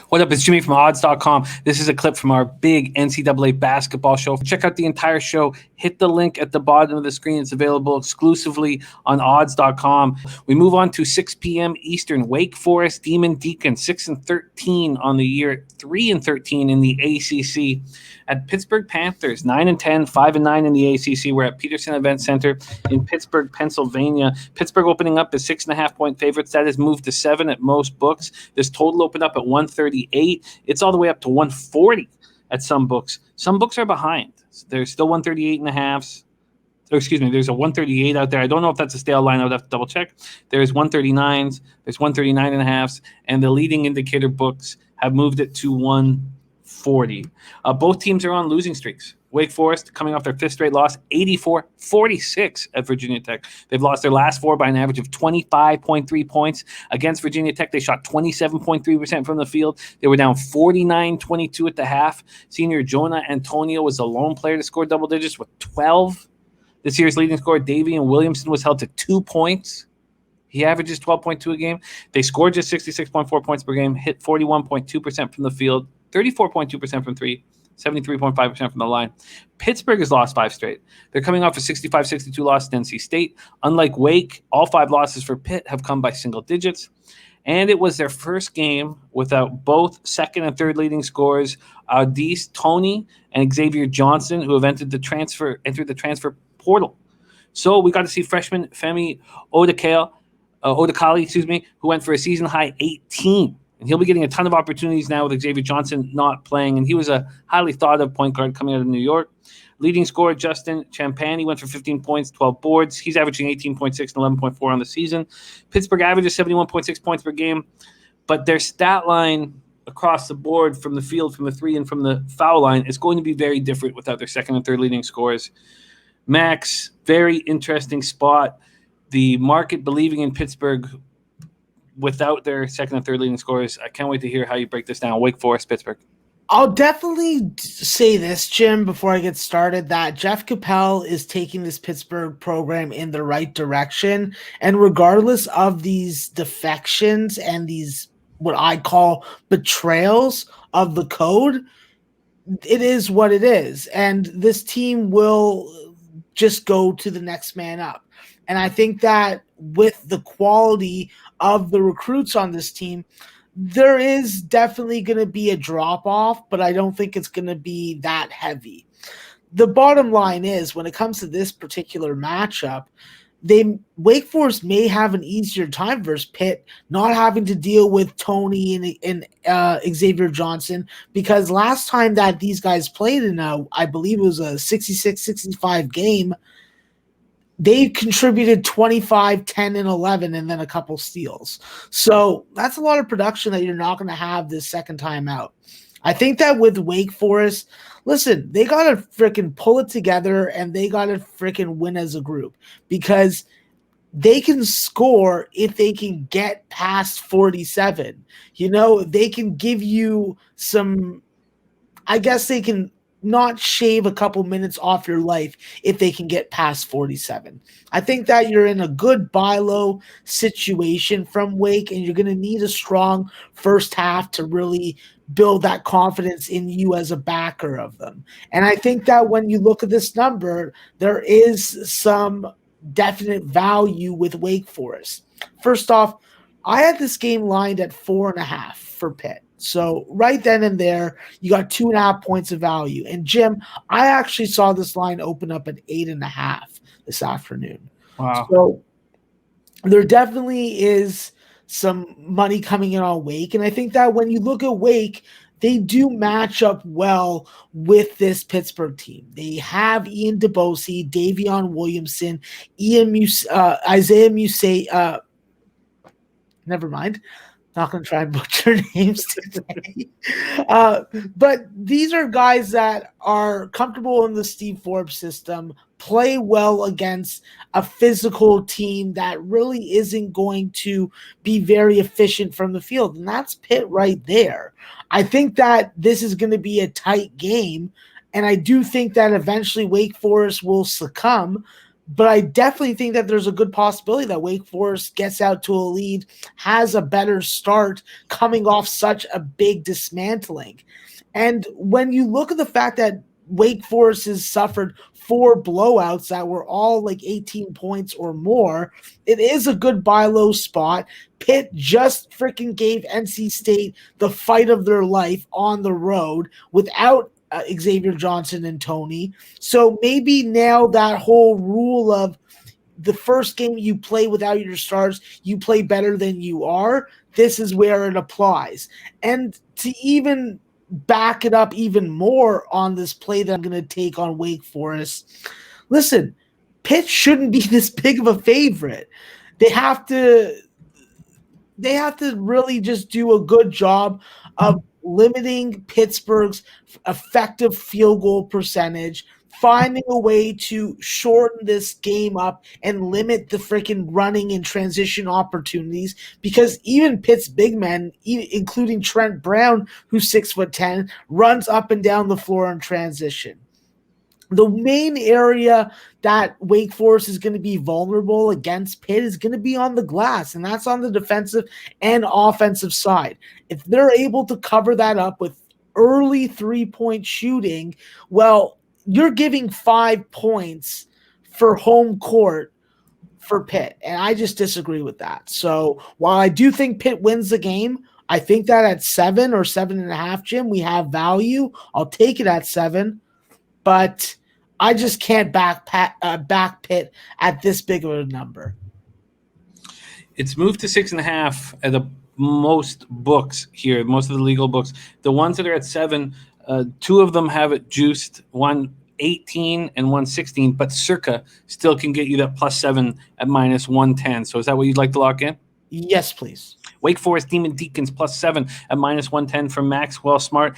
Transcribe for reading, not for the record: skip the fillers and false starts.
What up? It's Jimmy from odds.com. This is a clip from our big NCAA basketball show. Check out the entire show. Hit the link at the bottom of the screen. It's available exclusively on odds.com. We move on to 6 p.m. Eastern. Wake Forest Demon Deacon, 6-13 on the year, 3-13 in the ACC. At Pittsburgh Panthers, 9-10, 5-9 in the ACC. We're at Peterson Event Center in Pittsburgh, Pennsylvania. Pittsburgh opening up as 6.5-point favorites. That has moved to 7 at most books. This total opened up at 138. It's all the way up to 140 at some books. Some books are behind. There's still 138.5s. There's a 138 out there. I don't know if that's a stale line. I would have to double check. There's 139s. There's 139.5s. And the leading indicator books have moved it to 140. Both teams are on losing streaks. Wake Forest coming off their 5th straight loss, 84-46 at Virginia Tech. They've lost their last 4 by an average of 25.3 points. Against Virginia Tech, they shot 27.3% from the field. They were down 49-22 at the half. Senior Jonah Antonio was the lone player to score double digits with 12. This year's leading scorer, Davian Williamson, was held to 2 points. He averages 12.2 a game. They scored just 66.4 points per game, hit 41.2% from the field, 34.2% from 3, 73.5% from the line. Pittsburgh has lost 5 straight. They're coming off a 65-62 loss to NC State. Unlike Wake, all 5 losses for Pitt have come by single digits. And it was their first game without both second and third leading scorers, Audis Toney and Xavier Johnson, who have entered the transfer portal. So we got to see freshman Femi Odakale, who went for a season-high 18. And he'll be getting a ton of opportunities now with Xavier Johnson not playing. And he was a highly thought-of point guard coming out of New York. Leading scorer, Justin Champagny, went for 15 points, 12 boards. He's averaging 18.6 and 11.4 on the season. Pittsburgh averages 71.6 points per game. But their stat line across the board from the field, from the 3, and from the foul line is going to be very different without their second and third leading scorers. Max, very interesting spot. The market believing in Pittsburgh without their second and third leading scorers. I can't wait to hear how you break this down. Wake Forest, Pittsburgh. I'll definitely say this, Jim, before I get started, that Jeff Capel is taking this Pittsburgh program in the right direction. And regardless of these defections and these, what I call betrayals of the code, it is what it is. And this team will just go to the next man up. And I think that with the quality of the recruits on this team, there is definitely going to be a drop-off, but I don't think it's going to be that heavy. The bottom line is, when it comes to this particular matchup, Wake Forest may have an easier time versus Pitt, not having to deal with Tony and Xavier Johnson, because last time that these guys played in I believe it was a 66-65 game, they contributed 25, 10, and 11, and then a couple steals. So that's a lot of production that you're not going to have this second time out. I think that with Wake Forest, listen, they got to freaking pull it together, and they got to freaking win as a group, because they can score if they can get past 47. You know, they can give you some, I guess they can not shave a couple minutes off your life if they can get past 47. I think that you're in a good buy low situation from Wake, and you're going to need a strong first half to really build that confidence in you as a backer of them. And I think that when you look at this number, there is some definite value with Wake Forest. First off, I had this game lined at 4.5 for Pitt. So right then and there, you got 2.5 points of value. And Jim, I actually saw this line open up at 8.5 this afternoon. Wow. So there definitely is some money coming in on Wake. And I think that when you look at Wake, they do match up well with this Pittsburgh team. They have Ian DeBose, Davion Williamson, Isaiah Musay. Never mind. Not going to try and butcher names today. But these are guys that are comfortable in the Steve Forbes system, play well against a physical team that really isn't going to be very efficient from the field. And that's Pitt right there. I think that this is going to be a tight game. And I do think that eventually Wake Forest will succumb. But I definitely think that there's a good possibility that Wake Forest gets out to a lead, has a better start coming off such a big dismantling. And when you look at the fact that Wake Forest has suffered 4 blowouts that were all like 18 points or more, it is a good buy low spot. Pitt just freaking gave NC State the fight of their life on the road without Xavier Johnson and Tony. So maybe now that whole rule of the first game you play without your stars, you play better than you are, this is where it applies. And to even back it up even more on this play that I'm going to take on Wake Forest, listen, Pitt shouldn't be this big of a favorite. They have to really just do a good job of limiting Pittsburgh's effective field goal percentage, finding a way to shorten this game up and limit the freaking running and transition opportunities, because even Pitt's big men, including Trent Brown, who's 6'10", runs up and down the floor in transition. The main area that Wake Forest is going to be vulnerable against Pitt is going to be on the glass, and that's on the defensive and offensive side. If they're able to cover that up with early 3-point shooting, well, you're giving 5 points for home court for Pitt, and I just disagree with that. So while I do think Pitt wins the game, I think that at 7 or 7.5, Jim, we have value. I'll take it at 7. But I just can't back Pitt at this big of a number. It's moved to 6.5 at the most books here, most of the legal books. The ones that are at 7, 2 of them have it juiced, one 18 and 116, but Circa still can get you that +7 at -110. So is that what you'd like to lock in? Yes, please. Wake Forest Demon Deacons +7 at -110 from Maxwell Smart.